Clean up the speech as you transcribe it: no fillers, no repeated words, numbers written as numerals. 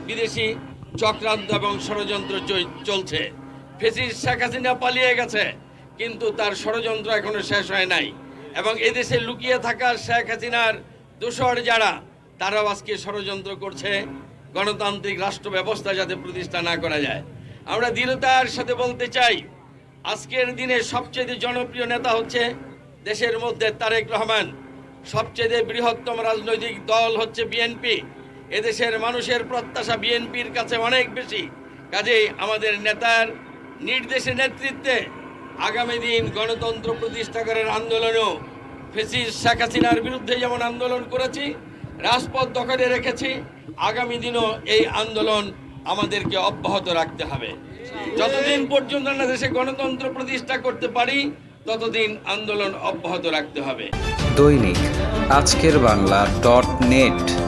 বিদেশি চক্রান্ত এবং ষড়যন্ত্র চলছে। ফ্যাসিস্ট শেখ হাসিনা পালিয়ে গেছে, কিন্তু তার ষড়যন্ত্র এখনো শেষ হয় নাই। এবং এদেশে লুকিয়ে থাকা শেখ হাসিনার দোসর যারা, তারাও আজকে ষড়যন্ত্র করছে গণতান্ত্রিক রাষ্ট্র ব্যবস্থা যাতে প্রতিষ্ঠা না করা যায়। আমরা দৃঢ়তার সাথে বলতে চাই, আজকের দিনে সবচেয়ে জনপ্রিয় নেতা হচ্ছে দেশের মধ্যে তারেক রহমান, সবচেয়ে বৃহত্তম রাজনৈতিক দল হচ্ছে বিএনপি। এদেশের মানুষের প্রত্যাশা বিএনপির কাছে অনেক বেশি। কাজেই আমাদের নেতার নির্দেশে নেতৃত্বে আগামী দিন গণতন্ত্র প্রতিষ্ঠা করার আন্দোলনও ফ্যাসিস্ট শেখ হাসিনার বিরুদ্ধে যেমন আন্দোলন করেছি, রাজপথ দখলে রেখেছি, আগামী দিনও এই আন্দোলন আমাদেরকে অব্যাহত রাখতে হবে। যতদিন পর্যন্ত আমরা দেশে গণতন্ত্র প্রতিষ্ঠা করতে পারি, ততদিন আন্দোলন অব্যাহত রাখতে হবে। দৈনিক আজকের বাংলা .net